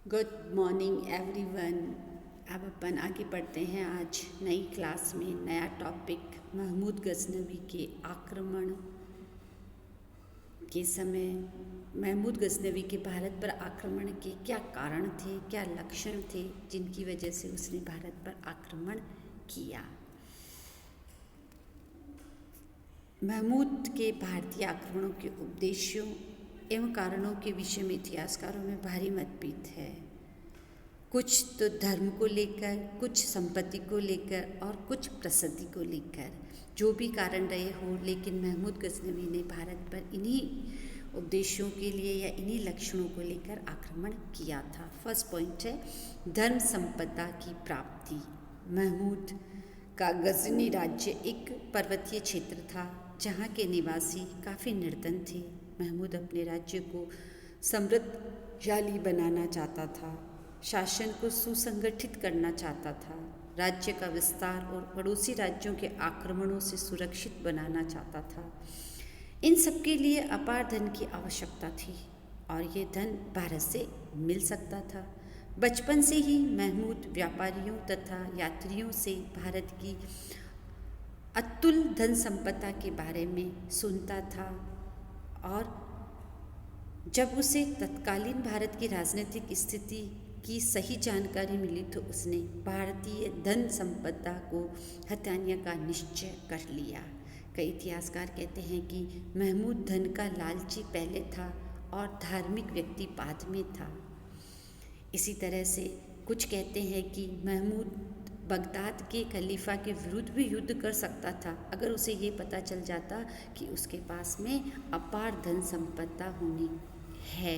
Good morning everyone. अब अपन आगे बढ़ते हैं आज नई क्लास में। नया टॉपिक महमूद गजनवी के आक्रमण के समय महमूद गजनवी के भारत पर आक्रमण के क्या कारण थे, क्या लक्षण थे जिनकी वजह से उसने भारत पर आक्रमण किया। महमूद के भारतीय आक्रमणों के उद्देश्यों एवं कारणों के विषय में इतिहासकारों में भारी मतभेद है। कुछ तो धर्म को लेकर, कुछ संपत्ति को लेकर और कुछ प्रसिद्धि को लेकर। जो भी कारण रहे हो, लेकिन महमूद गजनवी ने भारत पर इन्हीं उद्देश्यों के लिए या इन्हीं लक्षणों को लेकर आक्रमण किया था। फर्स्ट पॉइंट है धर्म संपदा की प्राप्ति। महमूद का गजनी राज्य एक पर्वतीय क्षेत्र था जहाँ के निवासी काफ़ी निर्धन थे। महमूद अपने राज्य को समृद्धशाली बनाना चाहता था, शासन को सुसंगठित करना चाहता था, राज्य का विस्तार और पड़ोसी राज्यों के आक्रमणों से सुरक्षित बनाना चाहता था। इन सब के लिए अपार धन की आवश्यकता थी और ये धन भारत से मिल सकता था। बचपन से ही महमूद व्यापारियों तथा यात्रियों से भारत की अतुल धन संपदा के बारे में सुनता था और जब उसे तत्कालीन भारत की राजनीतिक स्थिति की सही जानकारी मिली तो उसने भारतीय धन संपदा को हथियाने का निश्चय कर लिया। कई इतिहासकार कहते हैं कि महमूद धन का लालची पहले था और धार्मिक व्यक्ति बाद में था। इसी तरह से कुछ कहते हैं कि महमूद बगदाद के खलीफा के विरुद्ध भी युद्ध कर सकता था अगर उसे ये पता चल जाता कि उसके पास में अपार धन संपदा होनी है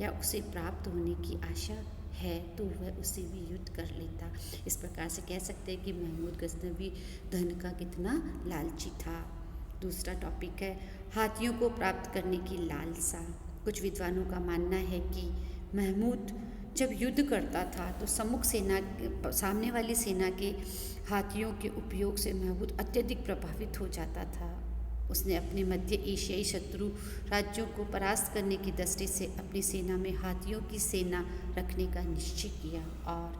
या उसे प्राप्त होने की आशा है तो वह उसे भी युद्ध कर लेता। इस प्रकार से कह सकते हैं कि महमूद गजनवी धन का कितना लालची था। दूसरा टॉपिक है हाथियों को प्राप्त करने की लालसा। कुछ विद्वानों का मानना है कि महमूद जब युद्ध करता था तो सामने वाली सेना के हाथियों के उपयोग से महमूद अत्यधिक प्रभावित हो जाता था। उसने अपने मध्य एशियाई शत्रु राज्यों को परास्त करने की दृष्टि से अपनी सेना में हाथियों की सेना रखने का निश्चय किया और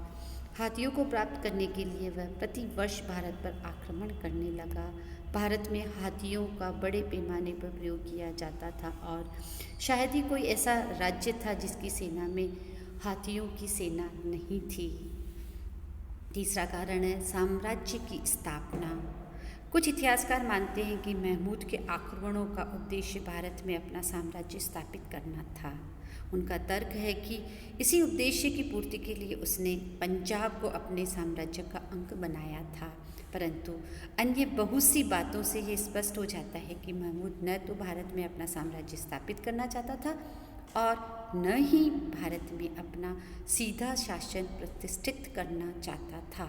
हाथियों को प्राप्त करने के लिए वह प्रति वर्ष भारत पर आक्रमण करने लगा। भारत में हाथियों का बड़े पैमाने पर प्रयोग किया जाता था और शायद ही कोई ऐसा राज्य था जिसकी सेना में हाथियों की सेना नहीं थी। तीसरा कारण है साम्राज्य की स्थापना। कुछ इतिहासकार मानते हैं कि महमूद के आक्रमणों का उद्देश्य भारत में अपना साम्राज्य स्थापित करना था। उनका तर्क है कि इसी उद्देश्य की पूर्ति के लिए उसने पंजाब को अपने साम्राज्य का अंग बनाया था। परंतु अन्य बहुत सी बातों से ये स्पष्ट हो जाता है कि महमूद न तो भारत में अपना साम्राज्य स्थापित करना चाहता था और न ही भारत में अपना सीधा शासन प्रतिष्ठित करना चाहता था।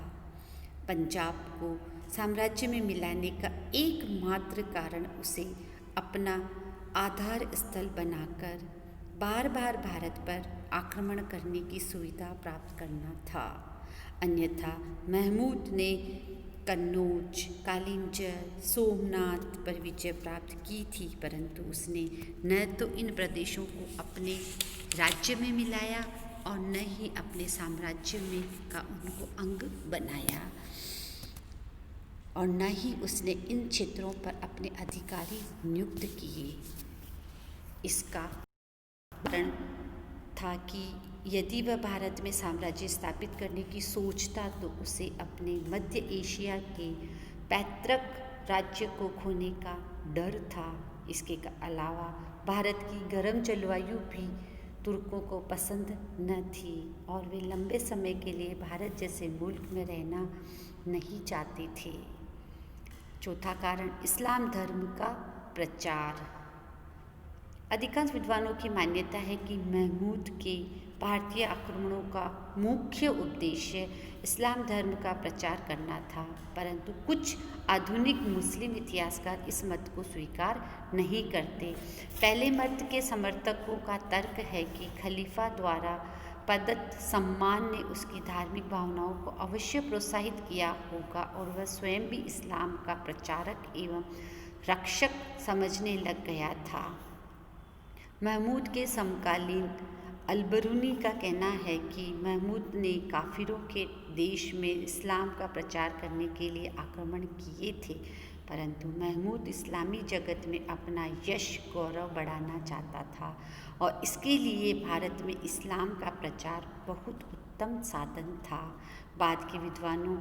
पंजाब को साम्राज्य में मिलाने का एकमात्र कारण उसे अपना आधार स्थल बनाकर बार बार भारत पर आक्रमण करने की सुविधा प्राप्त करना था। अन्यथा महमूद ने कन्नौज, कालिंजर, सोमनाथ पर विजय प्राप्त की थी, परंतु उसने न तो इन प्रदेशों को अपने राज्य में मिलाया और न ही अपने साम्राज्य में का उनको अंग बनाया और न ही उसने इन क्षेत्रों पर अपने अधिकारी नियुक्त किए। इसका कारण था कि यदि वह भारत में साम्राज्य स्थापित करने की सोचता तो उसे अपने मध्य एशिया के पैतृक राज्य को खोने का डर था। इसके अलावा भारत की गर्म जलवायु भी तुर्कों को पसंद न थी और वे लंबे समय के लिए भारत जैसे मुल्क में रहना नहीं चाहते थे। चौथा कारण इस्लाम धर्म का प्रचार। अधिकांश विद्वानों की मान्यता है कि महमूद के भारतीय आक्रमणों का मुख्य उद्देश्य इस्लाम धर्म का प्रचार करना था, परंतु कुछ आधुनिक मुस्लिम इतिहासकार इस मत को स्वीकार नहीं करते। पहले मत के समर्थकों का तर्क है कि खलीफा द्वारा प्रदत्त सम्मान ने उसकी धार्मिक भावनाओं को अवश्य प्रोत्साहित किया होगा और वह स्वयं भी इस्लाम का प्रचारक एवं रक्षक समझने लग गया था। महमूद के समकालीन अलबरूनी का कहना है कि महमूद ने काफिरों के देश में इस्लाम का प्रचार करने के लिए आक्रमण किए थे, परंतु महमूद इस्लामी जगत में अपना यश गौरव बढ़ाना चाहता था और इसके लिए भारत में इस्लाम का प्रचार बहुत उत्तम साधन था। बाद के विद्वानों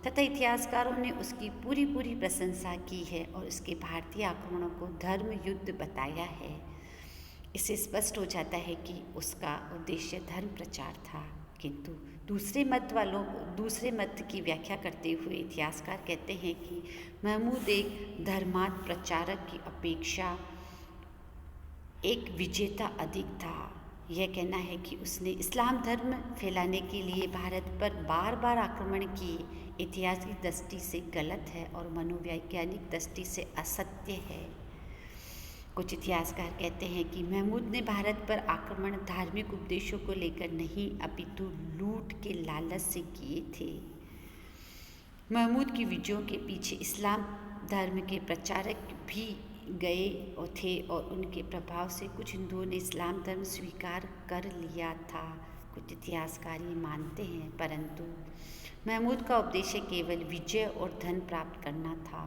तथा इतिहासकारों ने उसकी पूरी प्रशंसा की है और उसके भारतीय आक्रमणों को धर्म युद्ध बताया है। इससे स्पष्ट हो जाता है कि उसका उद्देश्य धर्म प्रचार था, किंतु दूसरे मत की व्याख्या करते हुए इतिहासकार कहते हैं कि महमूद एक धर्मार्थ प्रचारक की अपेक्षा एक विजेता अधिक था। यह कहना है कि उसने इस्लाम धर्म फैलाने के लिए भारत पर बार बार आक्रमण किए इतिहास की दृष्टि से गलत है और मनोवैज्ञानिक दृष्टि से असत्य है। कुछ इतिहासकार कहते हैं कि महमूद ने भारत पर आक्रमण धार्मिक उपदेशों को लेकर नहीं अपितु लूट के लालच से किए थे। महमूद की विजयों के पीछे इस्लाम धर्म के प्रचारक भी गए थे और उनके प्रभाव से कुछ हिंदुओं ने इस्लाम धर्म स्वीकार कर लिया था। कुछ इतिहासकार ये मानते हैं, परंतु महमूद का उद्देश्य केवल विजय और धन प्राप्त करना था।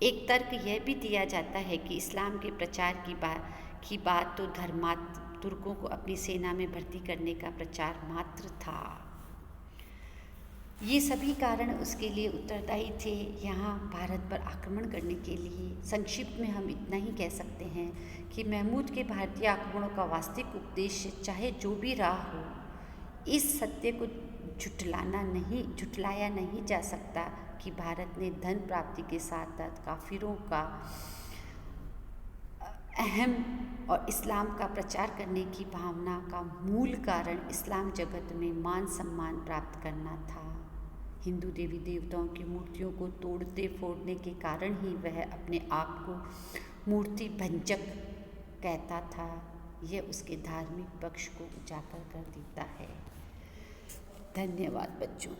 एक तर्क यह भी दिया जाता है कि इस्लाम के प्रचार की बात तो धर्मार्थ तुर्कों को अपनी सेना में भर्ती करने का प्रचार मात्र था। ये सभी कारण उसके लिए उत्तरदायी थे यहाँ भारत पर आक्रमण करने के लिए। संक्षिप्त में हम इतना ही कह सकते हैं कि महमूद के भारतीय आक्रमणों का वास्तविक उद्देश्य चाहे जो भी रहा हो, इस सत्य को झुठलाया नहीं जा सकता कि भारत ने धन प्राप्ति के साथ साथ काफिरों का अहम और इस्लाम का प्रचार करने की भावना का मूल कारण इस्लाम जगत में मान सम्मान प्राप्त करना था। हिंदू देवी देवताओं की मूर्तियों को तोड़ते फोड़ने के कारण ही वह अपने आप को मूर्ति भंजक कहता था। यह उसके धार्मिक पक्ष को उजागर कर देता है। धन्यवाद बच्चों।